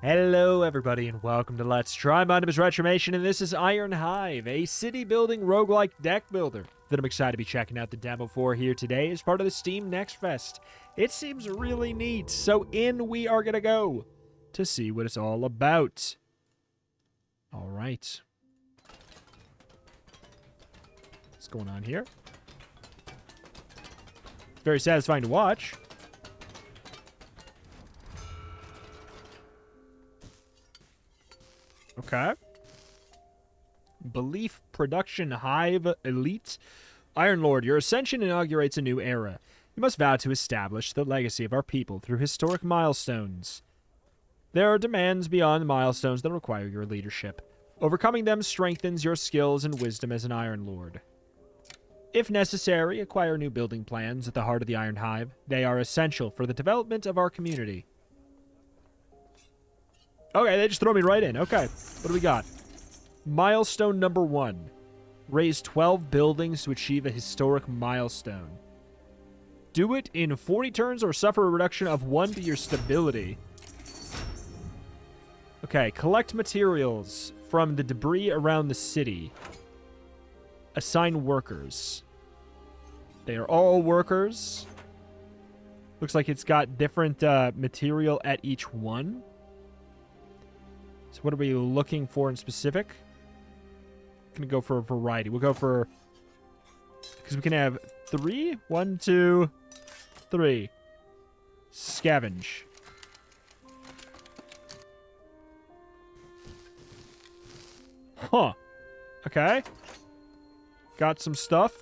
Hello everybody and welcome to Let's Try. My name is Retromation and this is Ironhive, a city-building roguelike deck builder that I'm excited to be checking out the demo for here today as part of the Steam Next Fest. It seems really neat, so in we are going to go to see what it's all about. Alright. What's going on here? It's very satisfying to watch. Okay. Belief Production Hive Elite. Ironlord, your ascension inaugurates a new era. You must vow to establish the legacy of our people through historic milestones. There are demands beyond the milestones that require your leadership. Overcoming them strengthens your skills and wisdom as an Ironlord. If necessary, acquire new building plans at the heart of the Ironhive. They are essential for the development of our community. Okay, they just throw me right in. Okay, what do we got? Milestone number 1. Raise 12 buildings to achieve a historic milestone. Do it in 40 turns or suffer a reduction of 1 to your stability. Okay, collect materials from the debris around the city. Assign workers. They are all workers. Looks like it's got different material at each one. So what are we looking for in specific? I'm going to go for a variety. We'll go for... because we can have 3. 1, 2, 3. Scavenge. Huh. Okay. Got some stuff.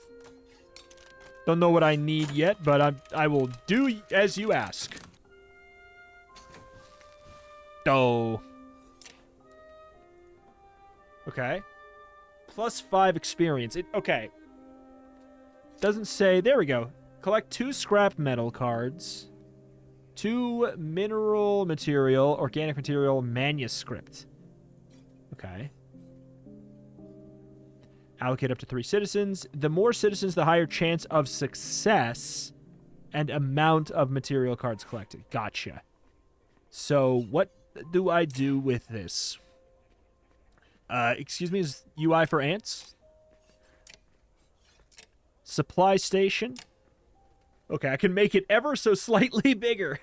Don't know what I need yet, but I will do as you ask. Oh. Okay. +5 experience. Okay. Doesn't say... there we go. Collect 2 scrap metal cards. 2 mineral material, organic material, manuscript. Okay. Allocate up to 3 citizens. The more citizens, the higher chance of success and amount of material cards collected. Gotcha. So, what do I do with this? Excuse me, is UI for ants? Supply station. Okay, I can make it ever so slightly bigger.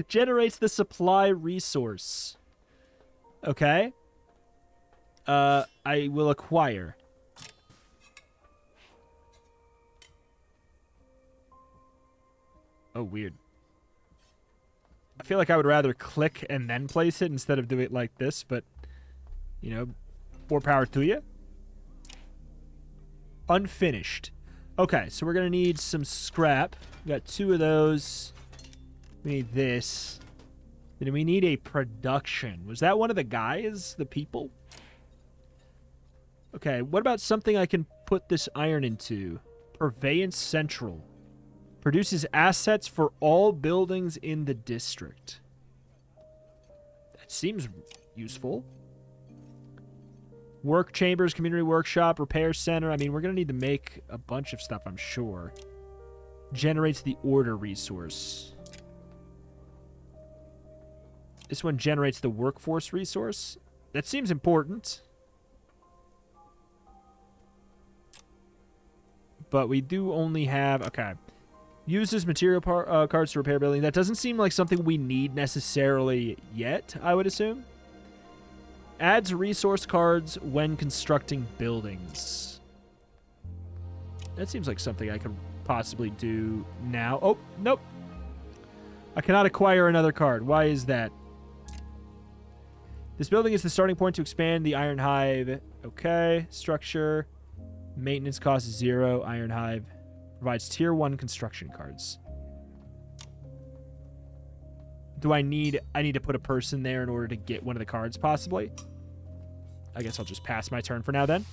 Generates the supply resource. Okay. I will acquire. Oh, weird. I feel like I would rather click and then place it instead of do it like this, but... you know, more power to you. Unfinished. Okay, so we're going to need some scrap. We got 2 of those. We need this. Then we need a production. Was that one of the guys? The people? Okay, what about something I can put this iron into? Purveyance Central. Produces assets for all buildings in the district. That seems useful. Work chambers, community workshop, repair center. I mean, we're going to need to make a bunch of stuff, I'm sure. Generates the order resource. This one generates the workforce resource. That seems important. But we do only have... okay. Uses material cards to repair building. That doesn't seem like something we need necessarily yet, I would assume. Adds resource cards when constructing buildings. That seems like something I could possibly do now. Oh, nope. I cannot acquire another card. Why is that? This building is the starting point to expand the Ironhive. Okay. Structure. Maintenance cost 0. Ironhive provides tier 1 construction cards. Do I need to put a person there in order to get one of the cards, possibly? I guess I'll just pass my turn for now, then.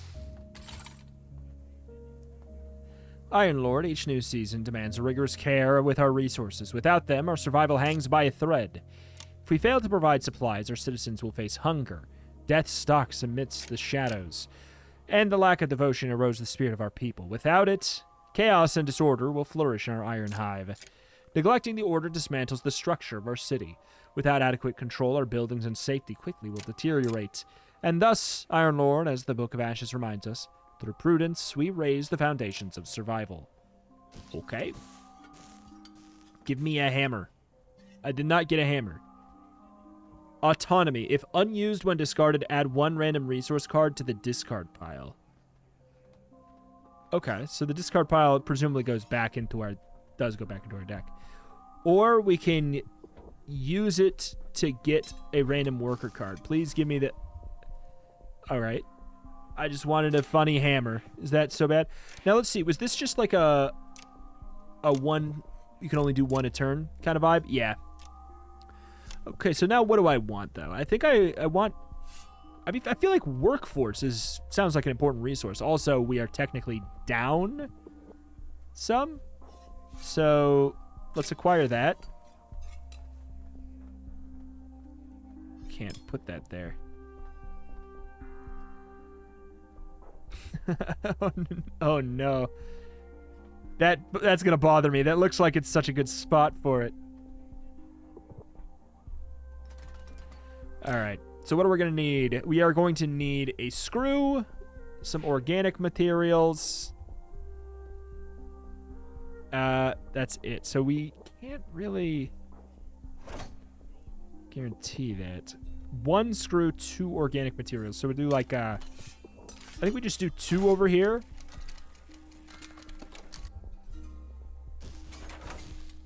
Ironlord, each new season demands rigorous care with our resources. Without them, our survival hangs by a thread. If we fail to provide supplies, our citizens will face hunger. Death stalks amidst the shadows. And the lack of devotion erodes the spirit of our people. Without it, chaos and disorder will flourish in our Ironhive. Neglecting the order dismantles the structure of our city. Without adequate control, our buildings and safety quickly will deteriorate. And thus, Ironlord, as the Book of Ashes reminds us, through prudence, we raise the foundations of survival. Okay. Give me a hammer. I did not get a hammer. Autonomy. If unused when discarded, add 1 random resource card to the discard pile. Okay, so the discard pile presumably does go back into our deck. Or we can use it to get a random worker card. Please give me the... Alright. I just wanted a funny hammer. Is that so bad? Now let's see. Was this just like a one... You can only do 1 a turn kind of vibe? Yeah. Okay, so now what do I want, though? I think I want... I mean, I feel like workforce sounds like an important resource. Also, we are technically down some. So, let's acquire that. Can't put that there. Oh, no. That's going to bother me. That looks like it's such a good spot for it. All right. So what are we going to need? We are going to need a screw, some organic materials. That's it. So we can't really guarantee that. 1 screw, 2 organic materials. So we do like, I think we just do 2 over here.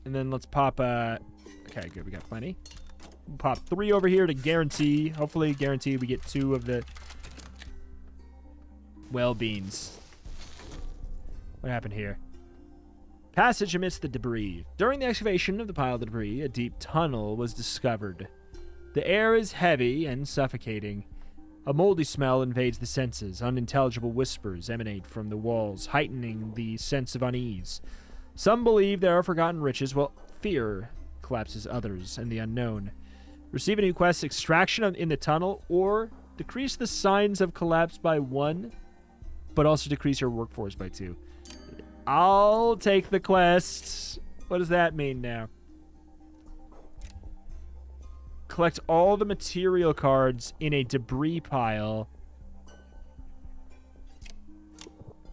And then let's pop, okay, good. We got plenty. Pop 3 over here to guarantee, hopefully guarantee we get 2 of the beans. What happened here? Passage amidst the debris. During the excavation of the pile of debris, a deep tunnel was discovered. The air is heavy and suffocating. A moldy smell invades the senses. Unintelligible whispers emanate from the walls, heightening the sense of unease. Some believe there are forgotten riches, while fear collapses others and the unknown. Receive a new quest, extraction in the tunnel, or decrease the signs of collapse by 1, but also decrease your workforce by 2. I'll take the quest. What does that mean now? Collect all the material cards in a debris pile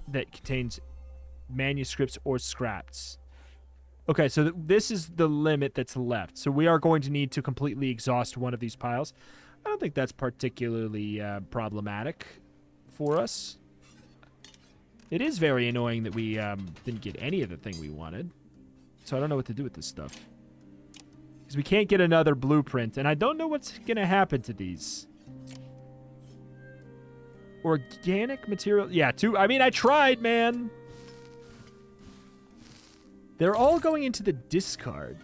that contains manuscripts or scraps. Okay, so this is the limit that's left. So we are going to need to completely exhaust one of these piles. I don't think that's particularly problematic for us. It is very annoying that we didn't get any of the thing we wanted. So I don't know what to do with this stuff. Because we can't get another blueprint, and I don't know what's going to happen to these. Organic material. Yeah, 2. I mean, I tried, man. They're all going into the discard.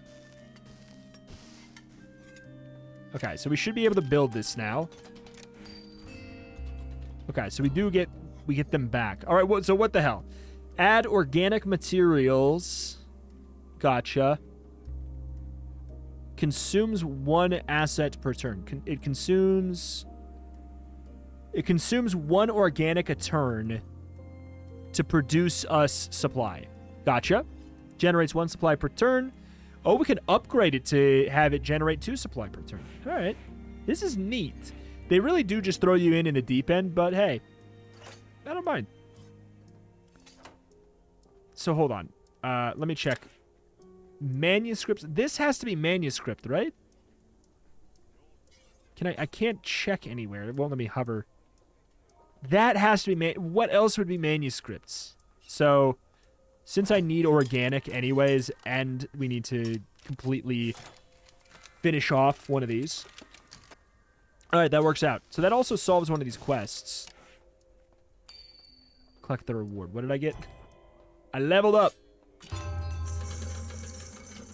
Okay, so we should be able to build this now. Okay, so we get them back. All right, so what the hell? Add organic materials. Gotcha. Consumes 1 asset per turn. It consumes 1 organic a turn to produce us supply. Gotcha. Generates 1 supply per turn. Oh, we can upgrade it to have it generate 2 supply per turn. All right. This is neat. They really do just throw you in the deep end, but hey, I don't mind. So hold on. Let me check. Manuscripts. This has to be manuscript, right? I can't check anywhere. It won't let me hover. That has to be what else would be manuscripts? So, since I need organic anyways, and we need to completely finish off one of these. Alright, that works out. So that also solves one of these quests. Collect the reward. What did I get? I leveled up.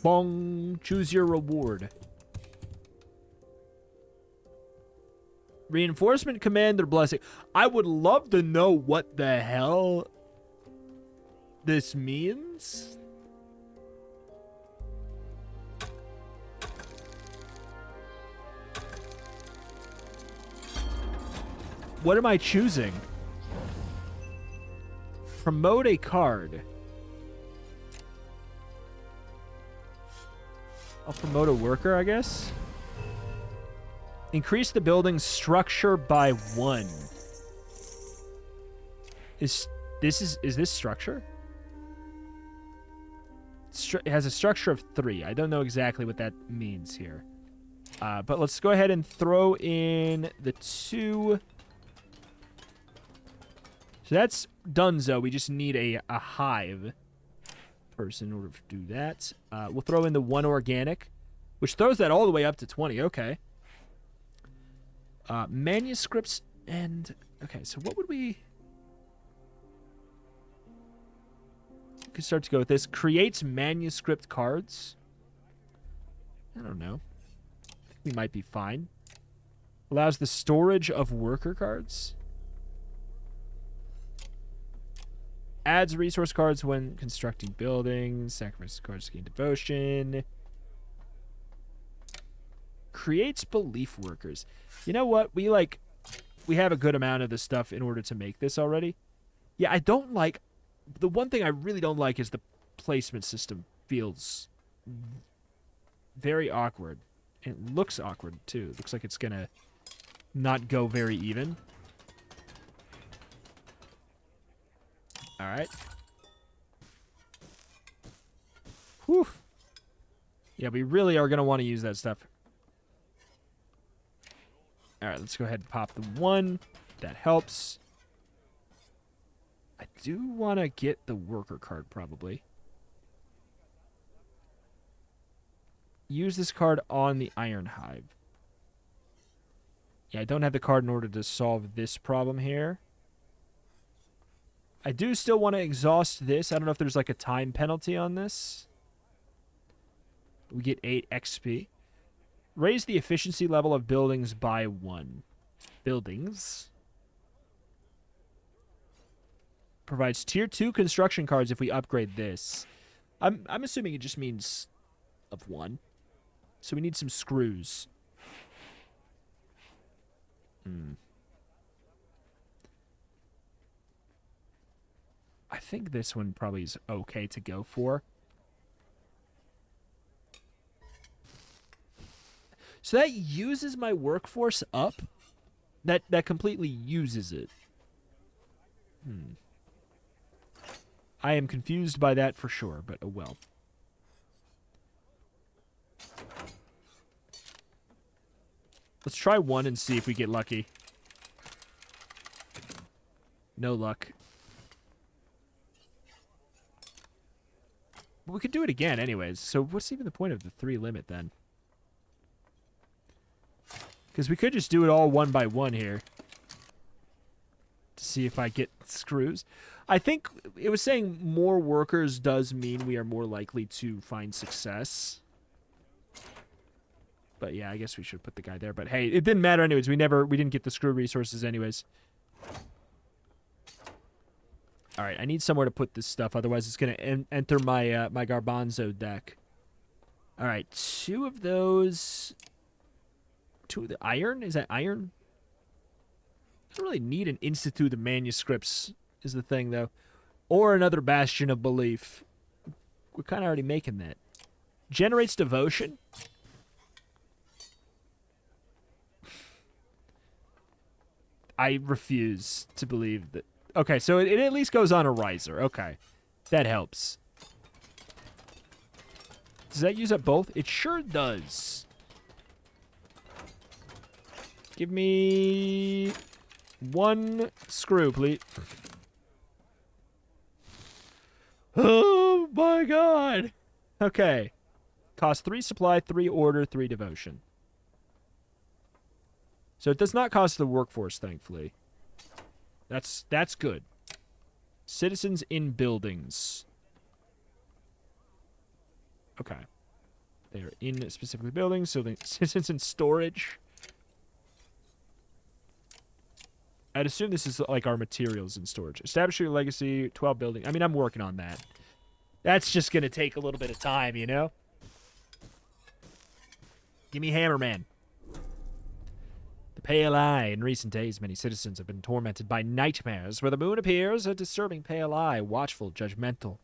Bong. Choose your reward. Reinforcement Commander Blessing. I would love to know what the hell this means. What am I choosing? Promote a card. I'll promote a worker, I guess. Increase the building's structure by 1. Is this structure? It has a structure of 3. I don't know exactly what that means here. But let's go ahead and throw in the 2. So that's donezo. We just need a hive person in order to do that. We'll throw in the 1 organic, which throws that all the way up to 20. Okay. Manuscripts and... Okay, so what would we... We could start to go with this. Creates manuscript cards. I don't know. I think we might be fine. Allows the storage of worker cards. Adds resource cards when constructing buildings. Sacrifices cards to gain devotion. Creates belief workers. You know what? We have a good amount of this stuff in order to make this already. Yeah, I don't like... The one thing I really don't like is the placement system feels very awkward. It looks awkward, too. It looks like it's going to not go very even. All right. Whew. Yeah, we really are going to want to use that stuff. All right, let's go ahead and pop the 1. That helps. I do want to get the worker card, probably. Use this card on the Ironhive. Yeah, I don't have the card in order to solve this problem here. I do still want to exhaust this. I don't know if there's like a time penalty on this. We get 8 XP. Raise the efficiency level of buildings by 1. Buildings. Provides tier 2 construction cards if we upgrade this. I'm assuming it just means of 1. So we need some screws. I think this one probably is okay to go for. So that uses my workforce up? That completely uses it. I am confused by that for sure, but oh well. Let's try 1 and see if we get lucky. No luck. But we could do it again anyways, so what's even the point of the 3 limit then? Because we could just do it all 1 by 1 here. To see if I get screws. I think it was saying more workers does mean we are more likely to find success. But yeah, I guess we should put the guy there. But hey, it didn't matter anyways. We didn't get the screw resources anyways. All right, I need somewhere to put this stuff. Otherwise, it's going to enter my my Garbanzo deck. All right, 2 of those. 2 of the iron? Is that iron? I don't really need an Institute of Manuscripts is the thing, though. Or another Bastion of Belief. We're kind of already making that. Generates devotion. I refuse to believe that. Okay, so it at least goes on a riser. Okay. That helps. Does that use up both? It sure does. Give me 1 screw, please. Oh, my God. Okay. Cost 3 supply, 3 order, 3 devotion. So it does not cost the workforce, thankfully. That's good. Citizens in buildings. Okay. They are in specifically buildings, so citizens in storage. I'd assume this is like our materials in storage. Establish your legacy, 12 building. I mean, I'm working on that. That's just going to take a little bit of time, you know? Give me Hammerman. The pale eye. In recent days, many citizens have been tormented by nightmares where the moon appears, a disturbing pale eye, watchful, judgmental.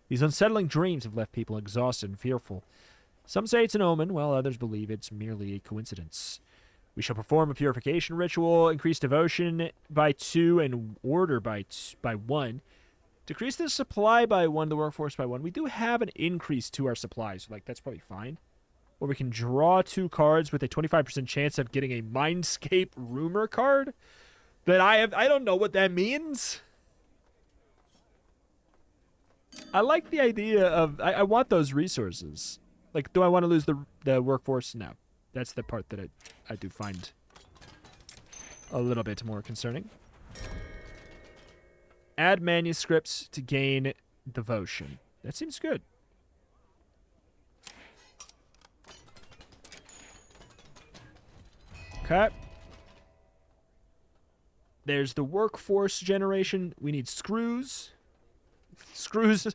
These unsettling dreams have left people exhausted and fearful. Some say it's an omen, while others believe it's merely a coincidence. We shall perform a purification ritual, increase devotion by 2 and order by 1. Decrease the supply by 1, the workforce by 1. We do have an increase to our supplies, so like that's probably fine. Or we can draw 2 cards with a 25% chance of getting a Mindscape Rumor card. That I don't know what that means. I like the idea of... I want those resources. Like, do I want to lose the workforce? No. That's the part that I do find a little bit more concerning. Add manuscripts to gain devotion. That seems good. Okay. There's the workforce generation. We need screws. Screws.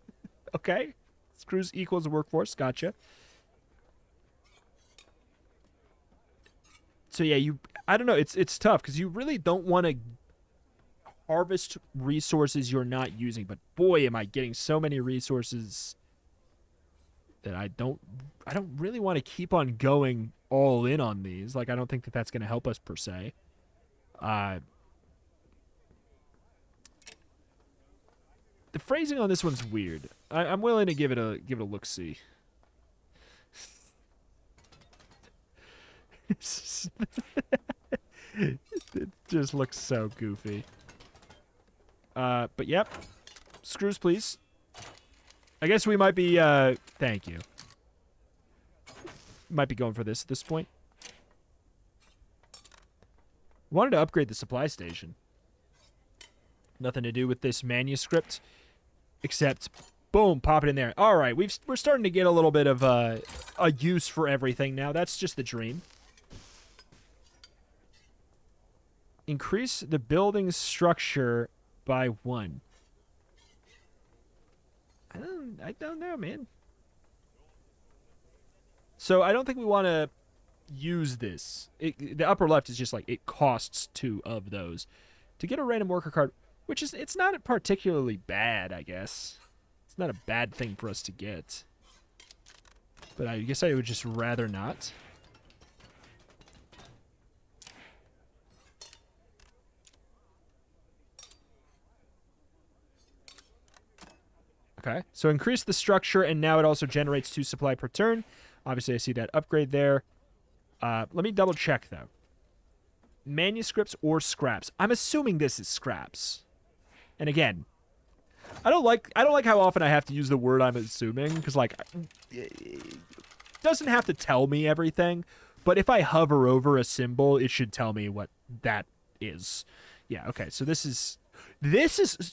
Okay. Screws equals workforce. Gotcha. So yeah, I don't know. It's tough because you really don't want to harvest resources you're not using. But boy, am I getting so many resources that I don't really want to keep on going all in on these. Like, I don't think that that's going to help us per se. The phrasing on this one's weird. I'm willing to give it a look-see. It just looks so goofy. But yep. Screws, please. I guess we might be, thank you. Might be going for this at this point. Wanted to upgrade the supply station. Nothing to do with this manuscript. Except, boom, pop it in there. All right, we're starting to get a little bit of a use for everything now. That's just the dream. Increase the building structure by 1. I don't know, man. So I don't think we want to use this. The upper left is just like it costs 2 of those to get a random worker card, which is it's not particularly bad, I guess. It's not a bad thing for us to get. But I guess I would just rather not. Okay, so increase the structure, and now it also generates 2 supply per turn. Obviously, I see that upgrade there. Let me double check, though. Manuscripts or scraps. I'm assuming this is scraps. And again, I don't like how often I have to use the word I'm assuming, because, like, it doesn't have to tell me everything, but if I hover over a symbol, it should tell me what that is. Yeah, okay, so this is,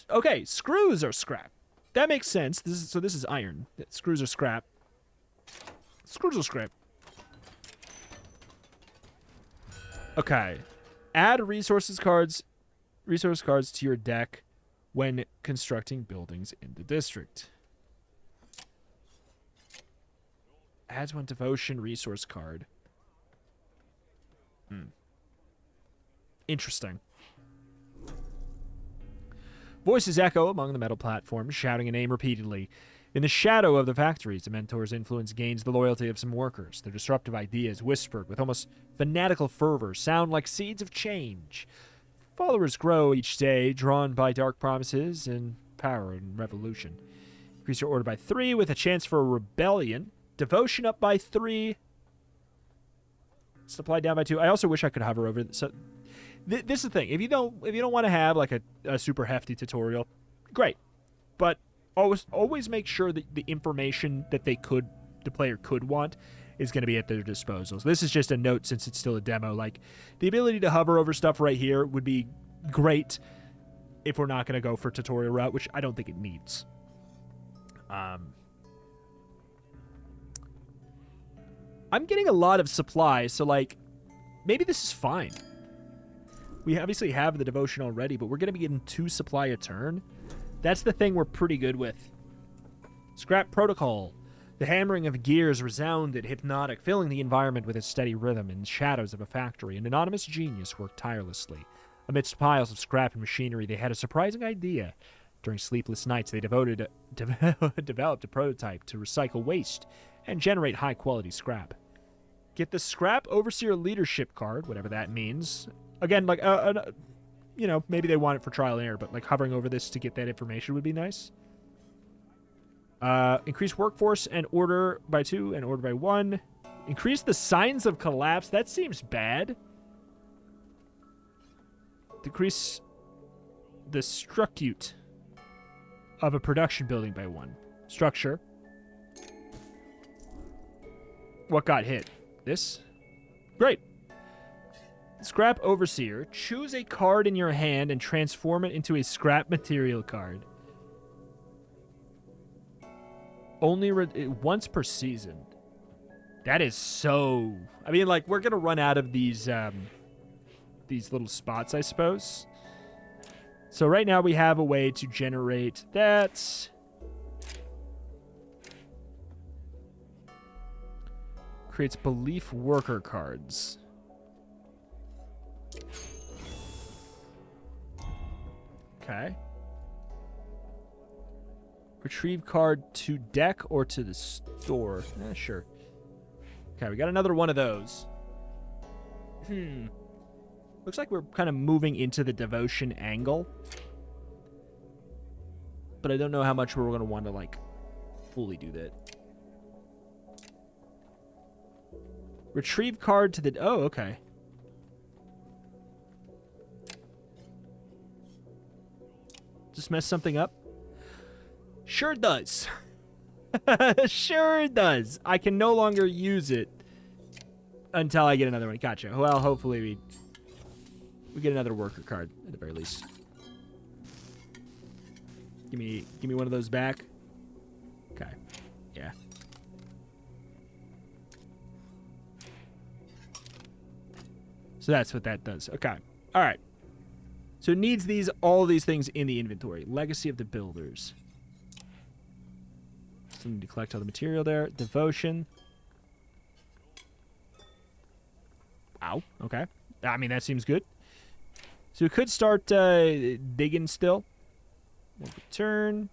okay, screws are scrap. That makes sense. This is iron. Screws are scrap. Screws are scrap. Okay. Add resource cards to your deck when constructing buildings in the district. Adds 1 devotion resource card. Interesting. Voices echo among the metal platforms, shouting a name repeatedly. In the shadow of the factories, the Mentor's influence gains the loyalty of some workers. Their disruptive ideas, whispered with almost fanatical fervor, sound like seeds of change. Followers grow each day, drawn by dark promises and power and revolution. Increase your order by 3 with a chance for a rebellion. Devotion up by 3. Supply down by 2. I also wish I could hover over. So this is the thing. If you don't want to have like a super hefty tutorial, great. But always make sure that the information that the player could want is going to be at their disposal. So this is just a note since it's still a demo. Like, the ability to hover over stuff right here would be great if we're not going to go for tutorial route, which I don't think it needs. I'm getting a lot of supplies, so like maybe this is fine. We obviously have the devotion already, but we're going to be getting 2 supply a turn. That's the thing we're pretty good with. Scrap protocol. The hammering of gears resounded hypnotic, filling the environment with a steady rhythm. In the shadows of a factory, an anonymous genius worked tirelessly. Amidst piles of scrap and machinery, they had a surprising idea. During sleepless nights, they developed a prototype to recycle waste and generate high-quality scrap. Get the Scrap Overseer Leadership card, whatever that means. Again, like, you know, maybe they want it for trial and error, but, like, hovering over this to get that information would be nice. Increase workforce and order by 2 and order by 1. Increase the signs of collapse. That seems bad. Decrease the structute of a production building by 1. Structure. What got hit? This? Great. Scrap Overseer. Choose a card in your hand and transform it into a scrap material card. Only once per season. That is so... I mean, like, we're going to run out of these little spots, I suppose. So right now we have a way to generate that. Creates belief worker cards. Okay. Retrieve card to deck or to the store. Sure. Okay, we got another one of those. Looks like we're kind of moving into the devotion angle. But I don't know how much we're going to want to, like, fully do that. Retrieve card to the... Oh, okay. Just mess something up? Sure does. Sure does. I can no longer use it until I get another one. Gotcha. Well, hopefully we get another worker card at the very least. Give me one of those back. Okay. Yeah. So that's what that does. Okay. All right. So it needs all these things in the inventory. Legacy of the Builders. Still need to collect all the material there. Devotion. Wow. Okay. I mean, that seems good. So we could start digging still. Return.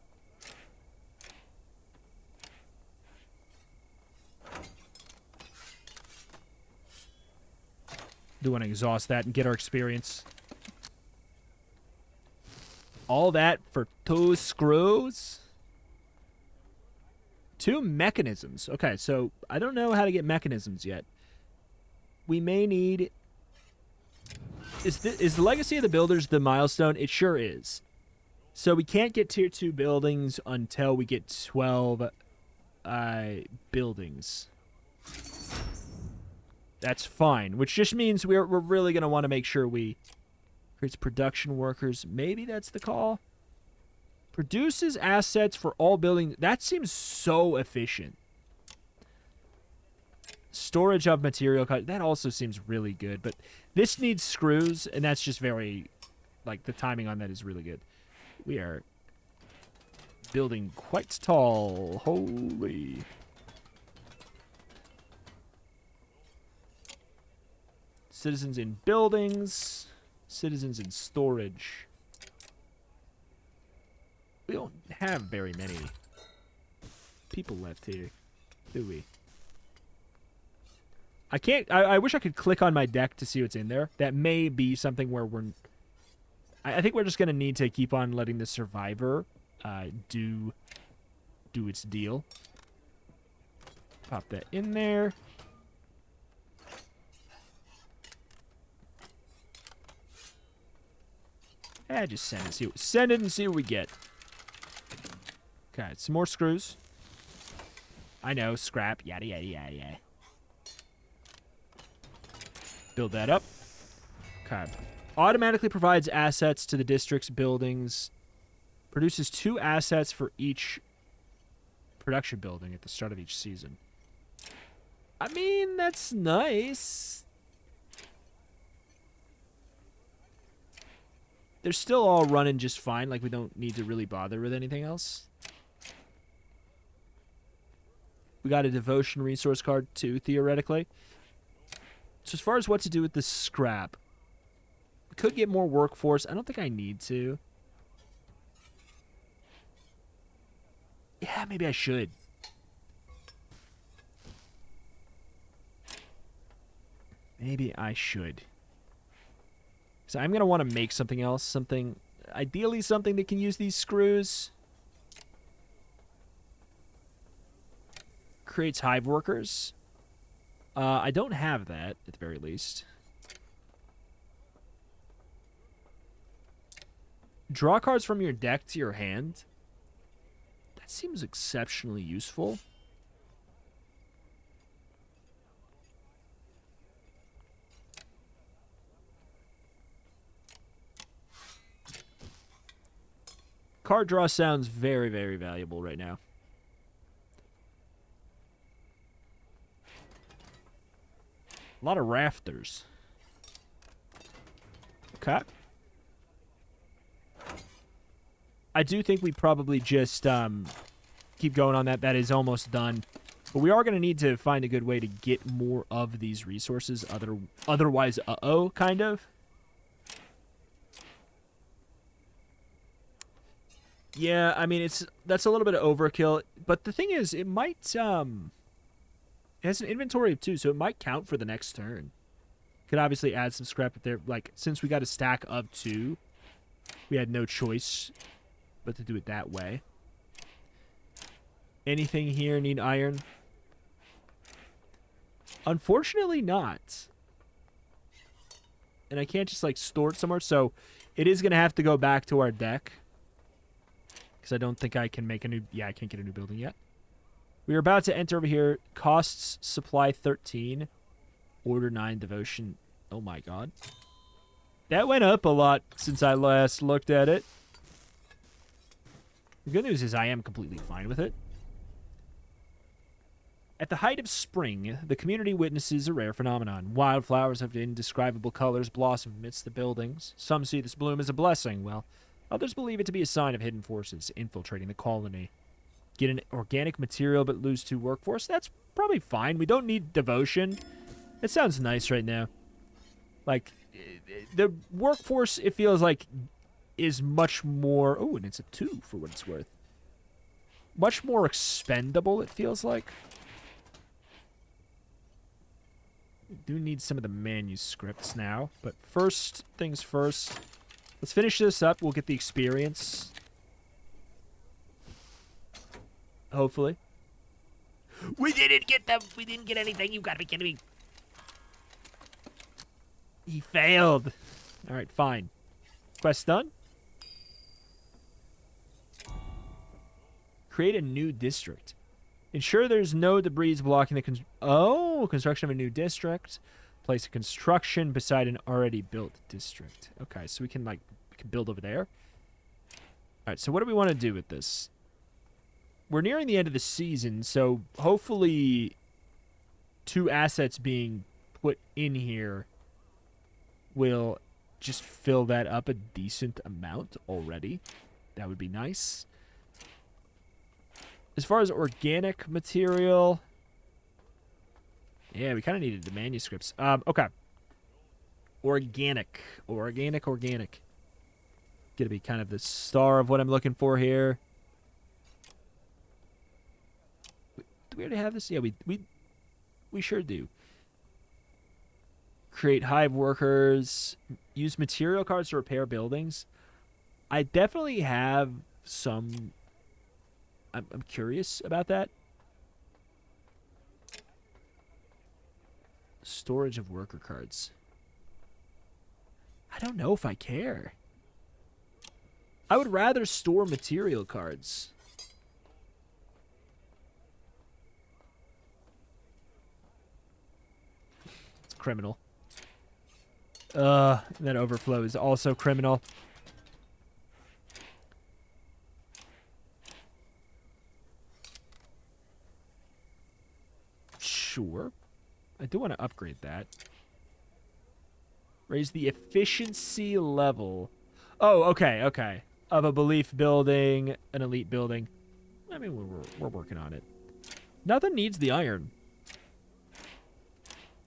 Do want to exhaust that and get our experience. All that for 2 screws? 2 mechanisms. Okay, so I don't know how to get mechanisms yet. We may need... Is the Legacy of the Builders the milestone? It sure is. So we can't get tier 2 buildings until we get 12 buildings. That's fine, which just means we're really going to want to make sure we... Creates production workers. Maybe that's the call. Produces assets for all buildings. That seems so efficient. Storage of material. That also seems really good. But this needs screws, and that's just very... Like, the timing on that is really good. We are building quite tall. Holy... Citizens in buildings. Citizens in storage. We don't have very many people left here, do we? I can't... I wish I could click on my deck to see what's in there. That may be something where we're... I think we're just going to need to keep on letting the survivor do its deal. Pop that in there. Just send it and see what we get. Okay, some more screws. I know, scrap, yada, yada, yada, yada. Build that up. Okay. Automatically provides assets to the district's buildings. Produces 2 assets for each production building at the start of each season. I mean, that's nice. They're still all running just fine. Like, we don't need to really bother with anything else. We got a devotion resource card, too, theoretically. So as far as what to do with the scrap, we could get more workforce. I don't think I need to. Yeah, maybe I should. Maybe I should. So I'm going to want to make something else. Something, ideally something that can use these screws. Creates hive workers. I don't have that, at the very least. Draw cards from your deck to your hand. That seems exceptionally useful. Card draw sounds very, very valuable right now. A lot of rafters. Okay. I do think we probably just keep going on that. That is almost done. But we are going to need to find a good way to get more of these resources. Otherwise, uh-oh, kind of. Yeah, I mean, that's a little bit of overkill. But the thing is, it might... it has an inventory of 2, so it might count for the next turn. Could obviously add some scrap if there. Like, since we got a stack of 2, we had no choice but to do it that way. Anything here need iron? Unfortunately not. And I can't just, like, store it somewhere, so it is going to have to go back to our deck. Because I don't think I can make a new... Yeah, I can't get a new building yet. We are about to enter over here. Costs supply 13. Order 9 devotion. Oh my god. That went up a lot since I last looked at it. The good news is I am completely fine with it. At the height of spring, the community witnesses a rare phenomenon. Wildflowers of indescribable colors blossom amidst the buildings. Some see this bloom as a blessing, while others believe it to be a sign of hidden forces infiltrating the colony. Get an organic material but lose 2 workforce? That's probably fine. We don't need devotion. It sounds nice right now. Like, the workforce, it feels like, is much more... Oh, and it's a 2 for what it's worth. Much more expendable, it feels like. We do need some of the manuscripts now. But first things first. Let's finish this up. We'll get the experience. Hopefully. We didn't get them. We didn't get anything. You gotta be kidding me. He failed. Alright, fine. Quest done. Create a new district. Ensure there's no debris blocking the construction of a new district. Place a construction beside an already built district. Okay, so we can build over there. Alright, so what do we want to do with this? We're nearing the end of the season, so hopefully 2 assets being put in here will just fill that up a decent amount already. That would be nice. As far as organic material, yeah, we kind of needed the manuscripts. Okay. Organic. Gonna be kind of the star of what I'm looking for here. Do we already have this? Yeah, we sure do. Create hive workers. Use material cards to repair buildings. I definitely have some... I'm curious about that. Storage of worker cards. I don't know if I care. I would rather store material cards. It's criminal. That overflow is also criminal. Sure. I do want to upgrade that. Raise the efficiency level. Oh, okay, okay. Of a belief building, an elite building. I mean, we're working on it. Nothing needs the iron.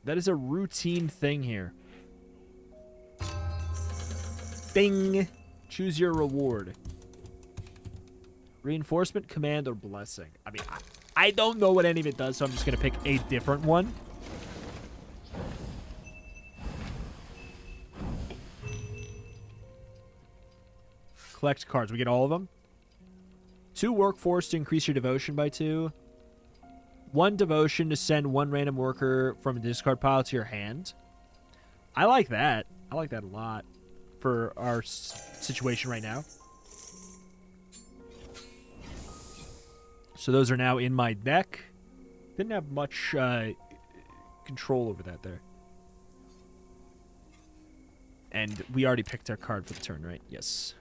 That is a routine thing here. Bing. Choose your reward. Reinforcement, command, or blessing. I mean, I don't know what any of it does, so I'm just going to pick a different one. Collect cards. We get all of them. 2 workforce to increase your devotion by 2. 1 devotion to send 1 random worker from a discard pile to your hand. I like that. I like that a lot for our situation right now. So those are now in my deck. Didn't have much control over that there. And we already picked our card for the turn, right? Yes.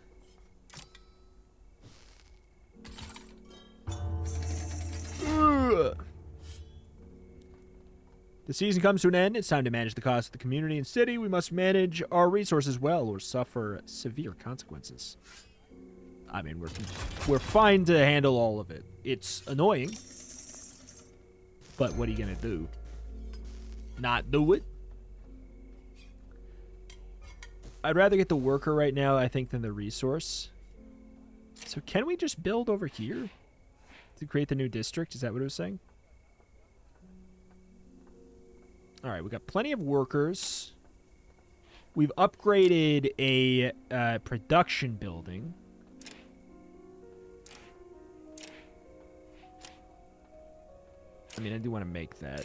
The season comes to an end. It's time to manage the cost of the community and city. We must manage our resources well or suffer severe consequences. I mean, we're fine to handle all of it. It's annoying. But what are you going to do? Not do it? I'd rather get the worker right now, I think, than the resource. So can we just build over here to create the new district? Is that what it was saying? All right, we got plenty of workers. We've upgraded a production building. I mean, I do want to make that.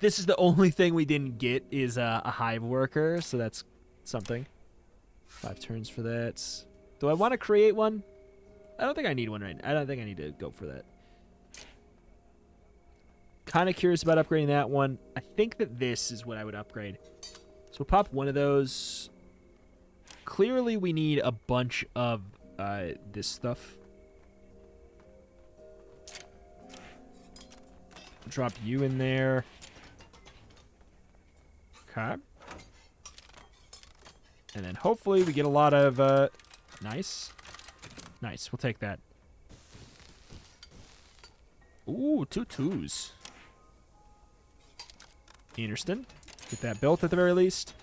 This is the only thing we didn't get is a hive worker, so that's something. 5 turns for that. Do I want to create one? I don't think I need one right now. I don't think I need to go for that. Kind of curious about upgrading that one. I think that this is what I would upgrade. So we'll pop one of those. Clearly, we need a bunch of this stuff. Drop you in there. Okay. And then hopefully we get a lot of... nice. Nice. We'll take that. Ooh, 2 2s. Interesting. Get that built at the very least.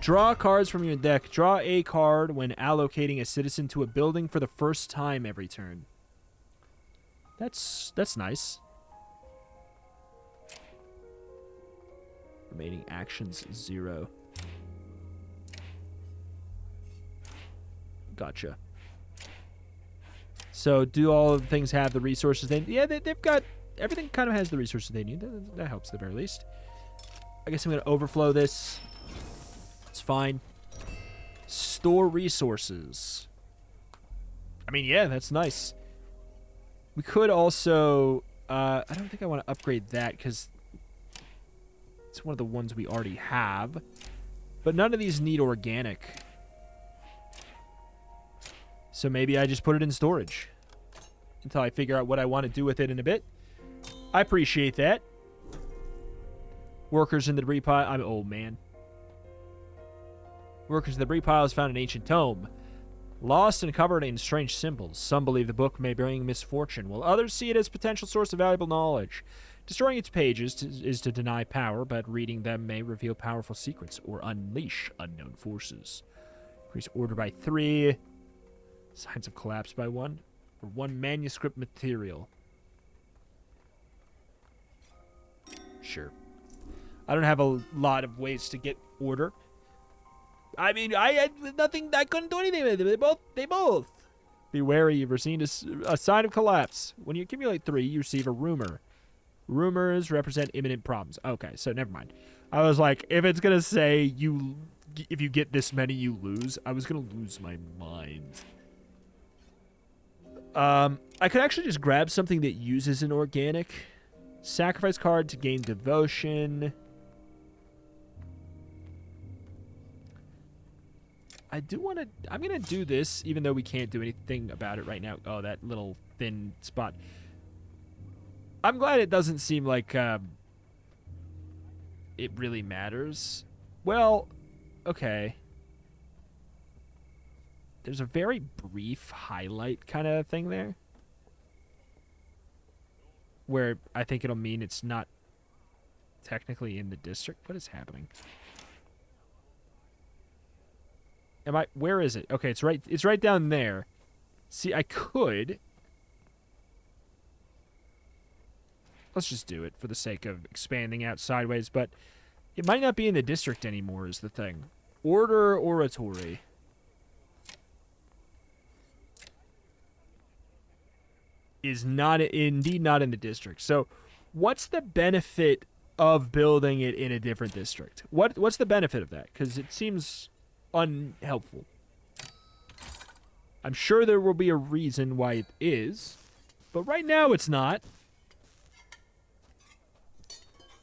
Draw cards from your deck. Draw a card when allocating a citizen to a building for the first time every turn. That's nice. Remaining actions 0. Gotcha. So, do all of the things have the resources they need? Yeah, they've got... Everything kind of has the resources they need. That helps at the very least. I guess I'm going to overflow this. It's fine. Store resources. I mean, yeah, that's nice. We could also... I don't think I want to upgrade that because... It's one of the ones we already have. But none of these need organic. So maybe I just put it in storage. Until I figure out what I want to do with it in a bit. I appreciate that. Workers in the debris pile. I'm an old man. Workers in the debris pile has found an ancient tome. Lost and covered in strange symbols. Some believe the book may bring misfortune, while others see it as a potential source of valuable knowledge. Destroying its pages is to deny power, but reading them may reveal powerful secrets or unleash unknown forces. Increase order by 3. Signs of collapse by 1. Or 1 manuscript material. Sure. I don't have a lot of ways to get order. I mean, I had nothing. I couldn't do anything with it. They both. Be wary. You've received a sign of collapse. When you accumulate 3, you receive a rumor. Rumors represent imminent problems. Okay, so never mind. I was like, if it's gonna say if you get this many, you lose. I was gonna lose my mind. I could actually just grab something that uses an organic. Sacrifice card to gain devotion. I do want to... I'm going to do this, even though we can't do anything about it right now. Oh, that little thin spot. I'm glad it doesn't seem like it really matters. Well, okay. There's a very brief highlight kind of thing there. Where I think it'll mean it's not technically in the district. What is happening? Where is it? Okay, it's right down there. See, I could Let's just do it for the sake of expanding out sideways, but it might not be in the district anymore is the thing. Order Oratory. Is not indeed not in the district. So what's the benefit of building it in a different district? What's the benefit of that? Because it seems unhelpful. I'm sure there will be a reason why it is, but right now it's not.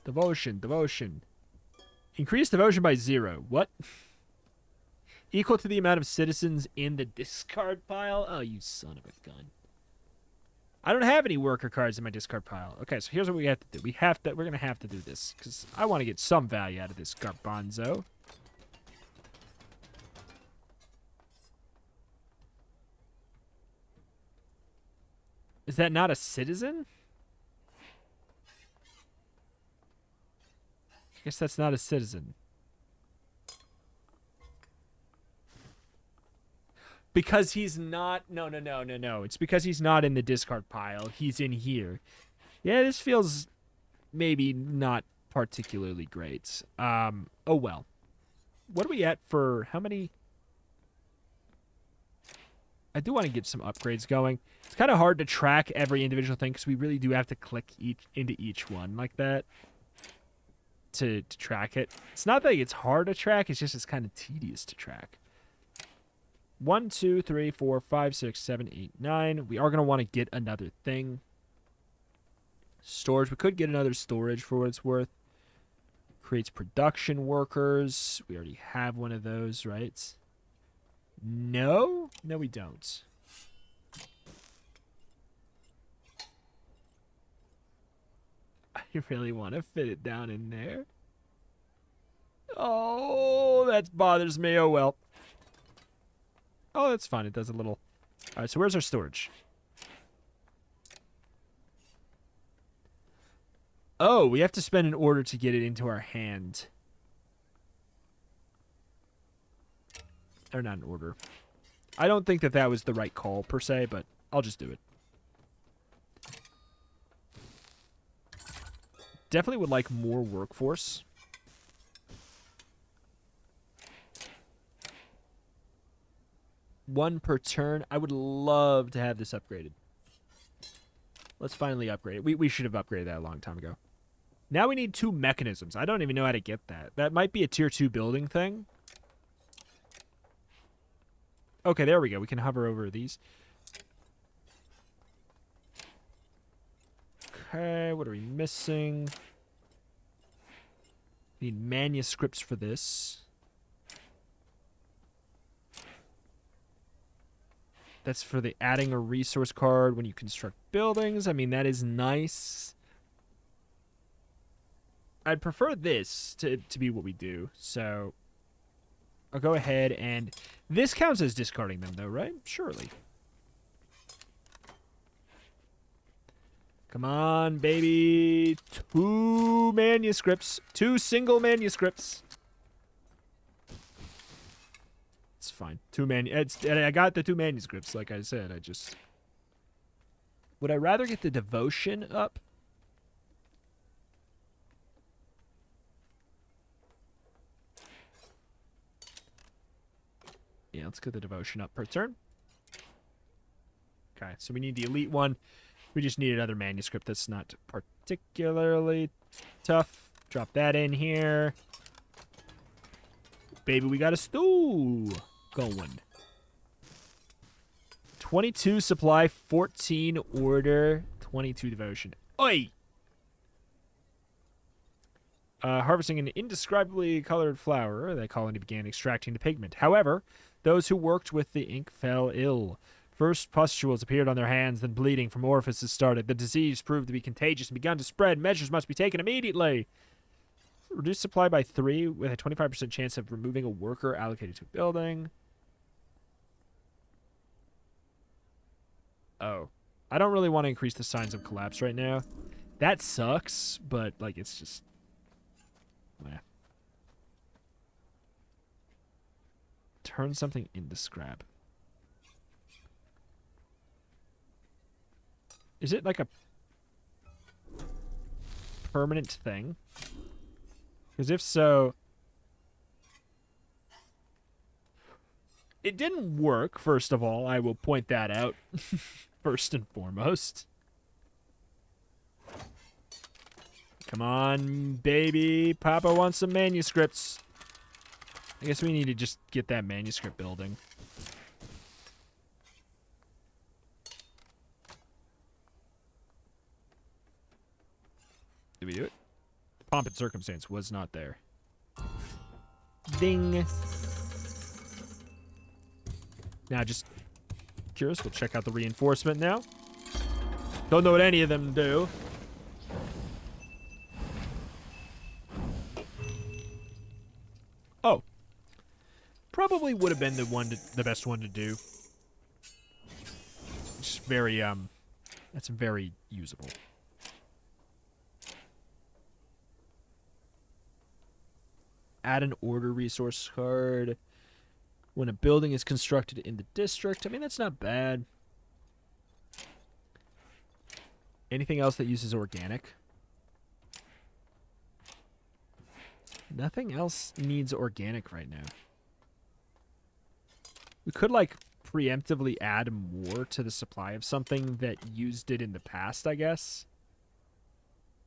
Devotion. Increase devotion by 0. What? Equal to the amount of citizens in the discard pile? Oh, you son of a gun. I don't have any worker cards in my discard pile. Okay, so here's what we have to do. We're going to have to do this, because I want to get some value out of this garbanzo. Is that not a citizen? I guess that's not a citizen. Because he's not... No. It's because he's not in the discard pile. He's in here. Yeah, this feels maybe not particularly great. Oh, well. What are we at for... How many... I do want to get some upgrades going. It's kind of hard to track every individual thing because we really do have to click into each one like that to track it. It's not that it's hard to track. It's just it's kind of tedious to track. 1, 2, 3, 4, 5, 6, 7, 8, 9. We are going to want to get another thing. Storage. We could get another storage for what it's worth. Creates production workers. We already have one of those, right? No? No, we don't. I really want to fit it down in there. Oh, that bothers me. Oh, well. Oh, that's fine. It does a little... All right, so where's our storage? Oh, we have to spend an order to get it into our hand. Or not an order. I don't think that that was the right call, per se, but I'll just do it. Definitely would like more workforce. One per turn. I would love to have this upgraded. Let's finally upgrade it. We should have upgraded that a long time ago. Now we need 2 mechanisms. I don't even know how to get that. That might be a tier 2 building thing. Okay, there we go. We can hover over these. Okay, what are we missing? Need manuscripts for this. That's for the adding a resource card when you construct buildings. I mean, that is nice. I'd prefer this to be what we do. So I'll go ahead and... This counts as discarding them, though, right? Surely. Come on, baby. 2 manuscripts. 2 single manuscripts. It's fine. I got the 2 manuscripts, like I said. I just... Would I rather get the devotion up? Yeah, let's get the devotion up per turn. Okay, so we need the elite one. We just need another manuscript that's not particularly tough. Drop that in here. Baby, we got a stew going. 22 supply, 14 order, 22 devotion. Oi! Harvesting an indescribably colored flower, the colony began extracting the pigment. However, those who worked with the ink fell ill. First, pustules appeared on their hands, then bleeding from orifices started. The disease proved to be contagious and began to spread. Measures must be taken immediately. Reduce supply by 3 with a 25% chance of removing a worker allocated to a building. Oh. I don't really want to increase the signs of collapse right now. That sucks, but, like, it's just... Meh. Turn something into scrap. Is it like a... permanent thing? Because if so... It didn't work, first of all. I will point that out. First and foremost. Come on, baby. Papa wants some manuscripts. I guess we need to just get that manuscript building. Did we do it? The pomp and circumstance was not there. Ding. Now, just curious. We'll check out the reinforcement now. Don't know what any of them do. Oh. Probably would have been the best one to do. Just very, that's very usable. Add an order resource card when a building is constructed in the district. I mean, that's not bad. Anything else that uses organic? Nothing else needs organic right now. We could, like, preemptively add more to the supply of something that used it in the past, I guess.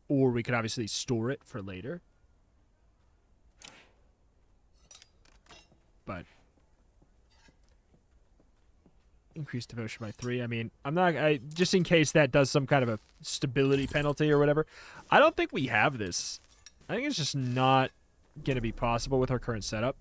Or we could obviously store it for later. But increase devotion by 3. I mean, just in case that does some kind of a stability penalty or whatever. I don't think we have this. I think it's just not going to be possible with our current setup.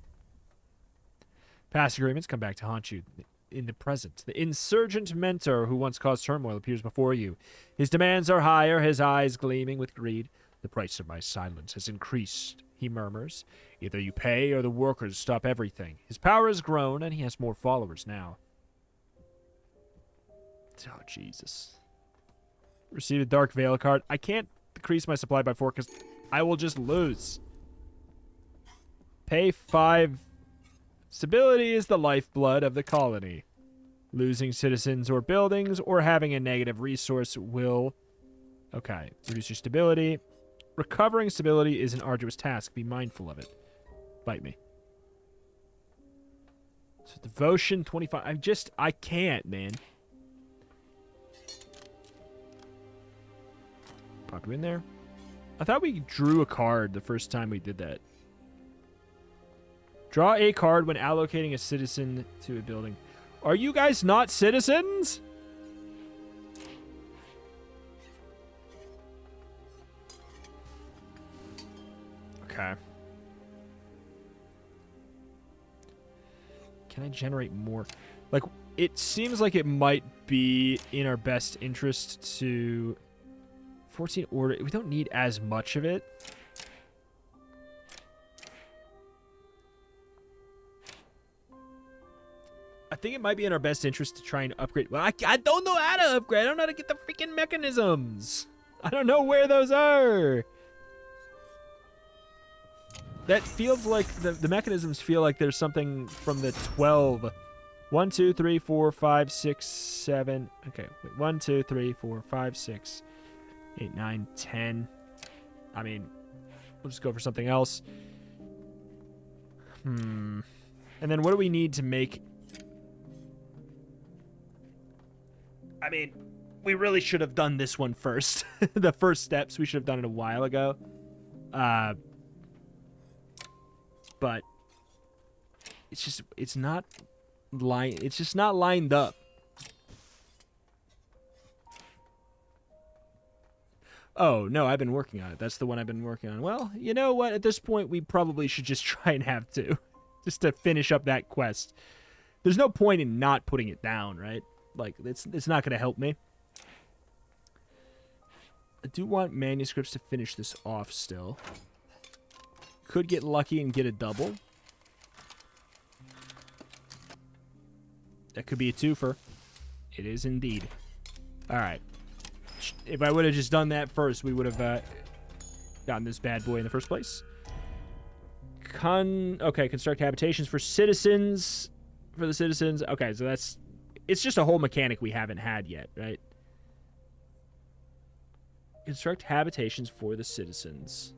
Past agreements come back to haunt you in the present. The insurgent mentor who once caused turmoil appears before you. His demands are higher, his eyes gleaming with greed. The price of my silence has increased, he murmurs. Either you pay or the workers stop everything. His power has grown, and he has more followers now. Oh, Jesus. Receive a Dark Veil card. I can't decrease my supply by 4 because I will just lose. Pay 5. Stability is the lifeblood of the colony. Losing citizens or buildings or having a negative resource will... Okay. Reduce your stability. Recovering stability is an arduous task. Be mindful of it. Bite me. So devotion 25. I can't, man. Pop you in there. I thought we drew a card the first time we did that. Draw a card when allocating a citizen to a building. Are you guys not citizens? Okay. Can I generate more? Like, it seems like it might be in our best interest to... 14 order. We don't need as much of it. I think it might be in our best interest to try and upgrade. Well, I don't know how to upgrade. I don't know how to get the freaking mechanisms. I don't know where those are. That feels like the mechanisms feel like there's something from the 12. 1, 2, 3, 4, 5, 6, 7. Okay, wait. 1, 2, 3, 4, 5, 6, 8, 9, 10. I mean, we'll just go for something else. And then what do we need to make... I mean, we really should have done this one first. The first steps, we should have done it a while ago. But it's just not lined up. Oh, no, I've been working on it. That's the one I've been working on. Well, you know what? At this point, we probably should just try and have to. Just to finish up that quest. There's no point in not putting it down, right? Like, it's not going to help me. I do want manuscripts to finish this off still. Could get lucky and get a double. That could be a twofer. It is indeed. Alright. If I would have just done that first, we would have gotten this bad boy in the first place. Okay, construct habitations for citizens. For the citizens. Okay, so that's... It's just a whole mechanic we haven't had yet, right? Construct habitations for the citizens.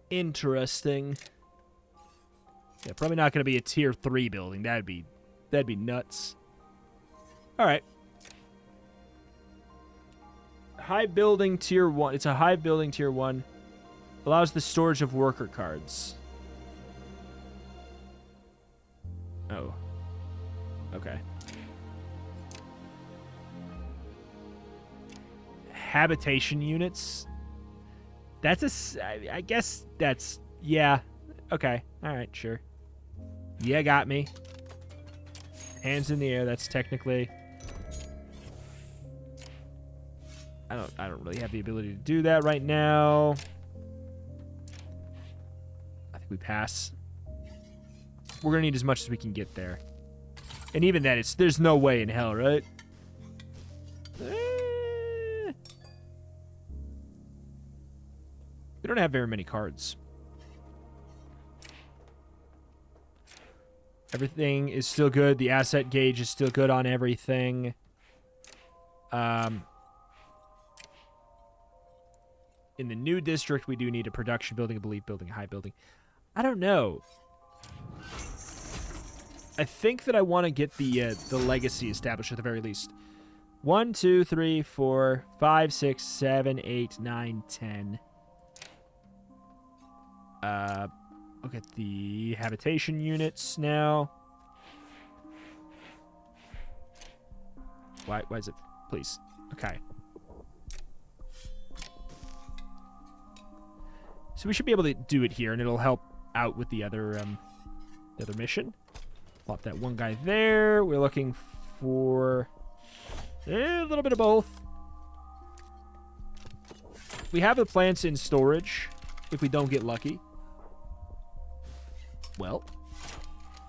Interesting. Yeah, probably not going to be a tier 3 building. That'd be nuts. All right. Hive building tier 1. It's a hive building tier 1. Allows the storage of worker cards. Oh. Okay. Habitation units. That's I guess that's, yeah. Okay. All right, sure. Yeah, got me. Hands in the air, that's technically... I don't really have the ability to do that right now. I think we pass. We're gonna need as much as we can get there. And even then, there's no way in hell, right? We don't have very many cards. Everything is still good. The asset gauge is still good on everything. In the new district, we do need a production building, a belief building, a high building. I don't know. I think that I want to get the legacy established at the very least. 1, 2, 3, 4, 5, 6, 7, 8, 9, 10. Look at the habitation units now. Why is it? Please. Okay. So we should be able to do it here, and it'll help out with the other mission. Plop that one guy there. We're looking for a little bit of both. We have the plants in storage if we don't get lucky. Well,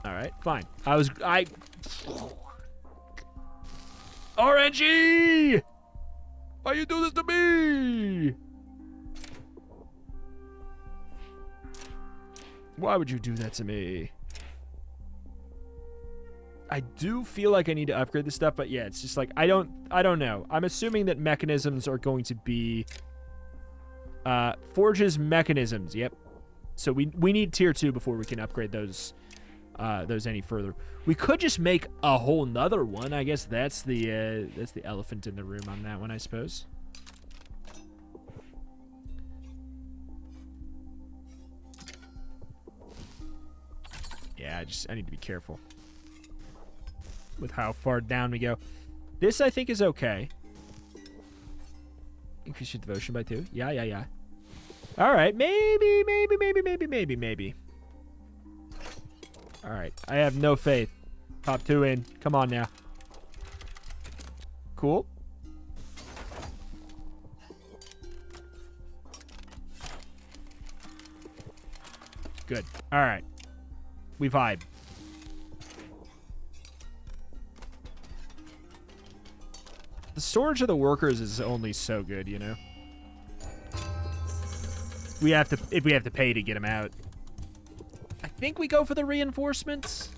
all right, fine. RNG! Why you do this to me? Why would you do that to me? I do feel like I need to upgrade this stuff, but yeah, it's just like I don't know. I'm assuming that mechanisms are going to be Forge's mechanisms. Yep. So we need tier 2 before we can upgrade those any further. We could just make a whole nother one. I guess that's the elephant in the room on that one, I suppose. Yeah, I need to be careful with how far down we go. This I think is okay. Increase your devotion by 2. Yeah. All right, maybe. All right, I have no faith. Pop 2 in. Come on now. Cool. Good. All right. We vibe. The storage of the workers is only so good, you know? If we have to pay to get them out. I think we go for the reinforcements.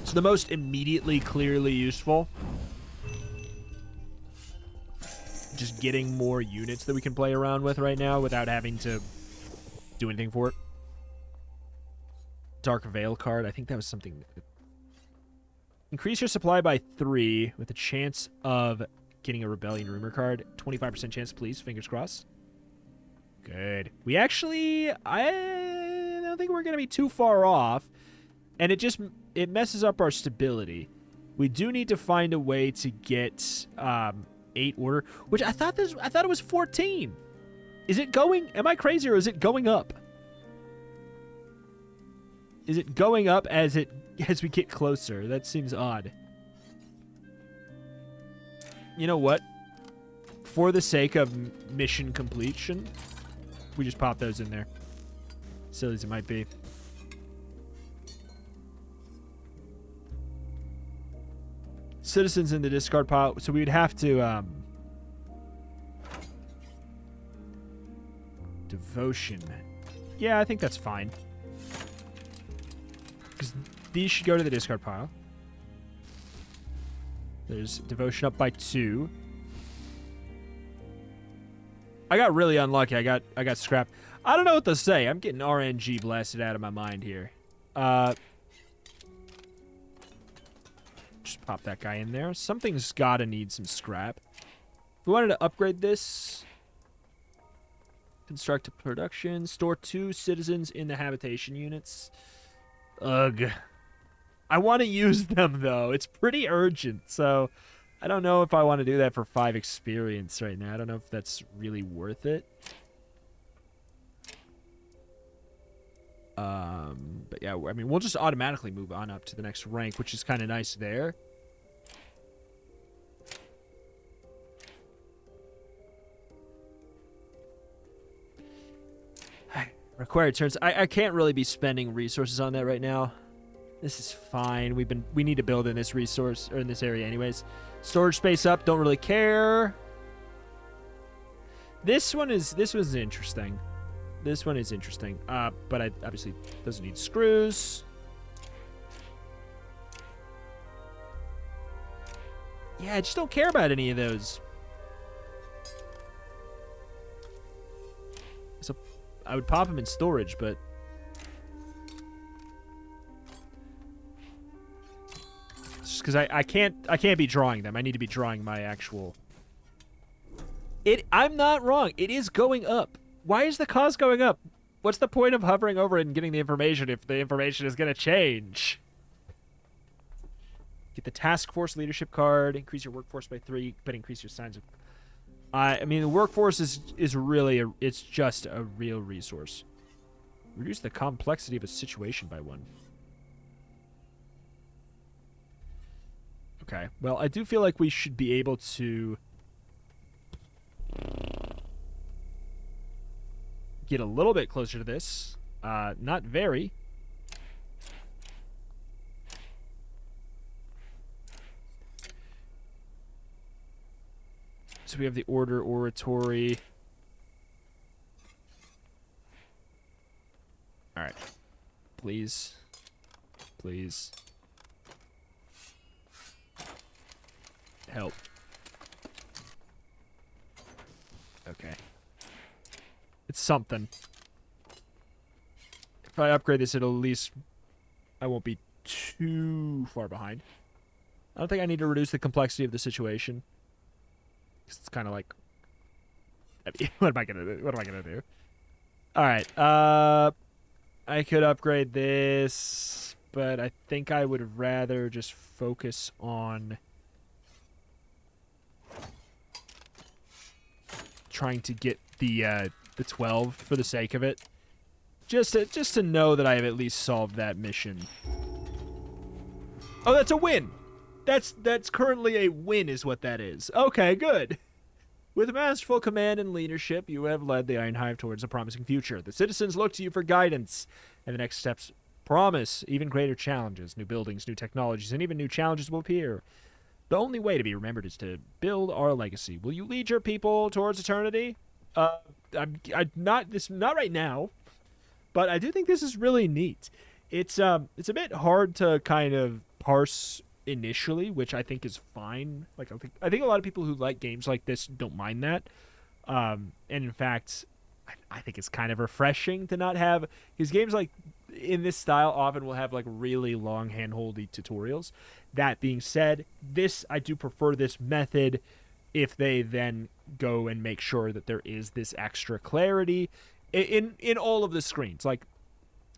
It's the most immediately clearly useful. Just getting more units that we can play around with right now without having to do anything for it. Dark Veil card. I think that was something. Increase your supply by 3 with a chance of getting a Rebellion Rumor card. 25% chance, please. Fingers crossed. Good. We actually, I don't think we're going to be too far off. And it messes up our stability. We do need to find a way to get 8 order, which I thought it was 14. Is it going? Am I crazy, or is it going up? Is it going up as we get closer? That seems odd. You know what? For the sake of mission completion, we just pop those in there. silly as it might be. Citizens in the discard pile. So we would have to... Devotion. Yeah, I think that's fine. Because these should go to the discard pile. There's devotion up by 2. I got really unlucky. I got scrapped. I don't know what to say. I'm getting RNG blasted out of my mind here. Just pop that guy in there. Something's got to need some scrap. If we wanted to upgrade this, construct a production, store 2 citizens in the habitation units. Ugh. I want to use them, though. It's pretty urgent, so I don't know if I want to do that for 5 experience right now. I don't know if that's really worth it. But yeah, I mean, we'll just automatically move on up to the next rank, which is kind of nice there. Required turns. I can't really be spending resources on that right now. This is fine. We need to build in this resource or in this area anyways. Storage space up. Don't really care. This one's interesting. This one is interesting. But I obviously doesn't need screws. Yeah, I just don't care about any of those. So I would pop them in storage, but just because I can't be drawing them. I need to be drawing my actual. I'm not wrong. It is going up. Why is the cost going up? What's the point of hovering over it and getting the information if the information is going to change? Get the task force leadership card. Increase your workforce by 3, but increase your signs of. I mean, the workforce is really it's just a real resource. Reduce the complexity of a situation by 1. Okay. Well, I do feel like we should be able to get a little bit closer to this. Not very. So we have the order oratory. All right. Please. Please. Help. Okay. It's something. If I upgrade this, it'll at least... I won't be too far behind. I don't think I need to reduce the complexity of the situation. It's kind of like... I mean, what am I going to do? What am I going to do? Alright. I could upgrade this, but I think I would rather just focus on trying to get the 12 for the sake of it. Just to know that I have at least solved that mission. Oh, that's a win! That's currently a win is what that is. Okay, good. With masterful command and leadership, you have led the Ironhive towards a promising future. The citizens look to you for guidance, and the next steps promise even greater challenges. New buildings, new technologies, and even new challenges will appear. The only way to be remembered is to build our legacy. Will you lead your people towards eternity? I'm not right now, but I do think this is really neat. It's a bit hard to kind of parse initially, which I think is fine. Like I think a lot of people who like games like this don't mind that. And in fact, I think it's kind of refreshing to not have, because games like in this style often will have like really long handholdy tutorials. That being said, I do prefer this method if they then go and make sure that there is this extra clarity in all of the screens, like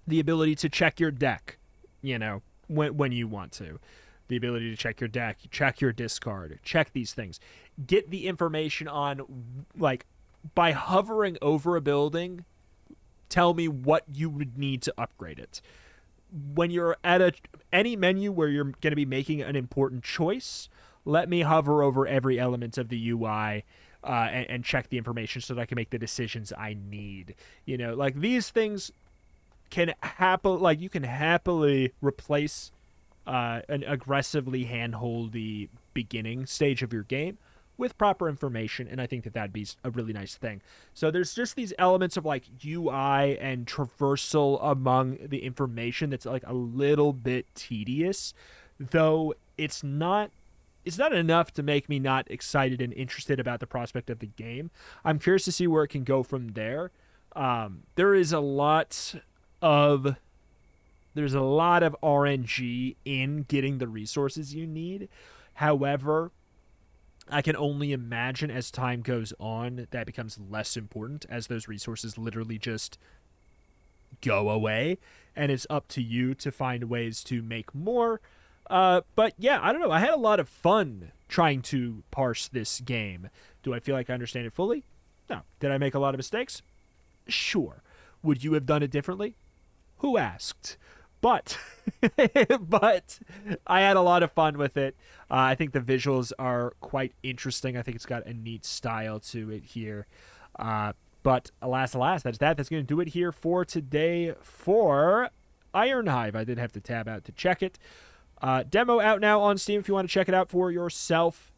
the ability to check your deck, when you want to. The ability to check your deck, check your discard, check these things. Get the information on, like, by hovering over a building, tell me what you would need to upgrade it. When you're at any menu where you're going to be making an important choice, let me hover over every element of the UI and check the information so that I can make the decisions I need. Like these things, can happily replace an aggressively handholdy beginning stage of your game with proper information, and I think that that'd be a really nice thing. So there's just these elements of like UI and traversal among the information that's like a little bit tedious, though it's not enough to make me not excited and interested about the prospect of the game. I'm curious to see where it can go from there. There is a lot of RNG in getting the resources you need. However, I can only imagine as time goes on that becomes less important as those resources literally just go away, and it's up to you to find ways to make more. But yeah, I don't know. I had a lot of fun trying to parse this game. Do I feel like I understand it fully? No. Did I make a lot of mistakes? Sure. Would you have done it differently? Who asked? But I had a lot of fun with it. I think the visuals are quite interesting. I think it's got a neat style to it here. But alas, that's that. That's going to do it here for today for Ironhive. I did have to tab out to check it. Demo out now on Steam if you want to check it out for yourself.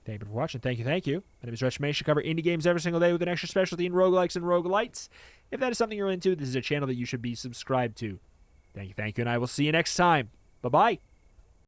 Thank you for watching. Thank you. My name is Rich Mace. I cover indie games every single day with an extra specialty in roguelikes and roguelites. If that is something you're into, this is a channel that you should be subscribed to. Thank you, and I will see you next time. Bye-bye.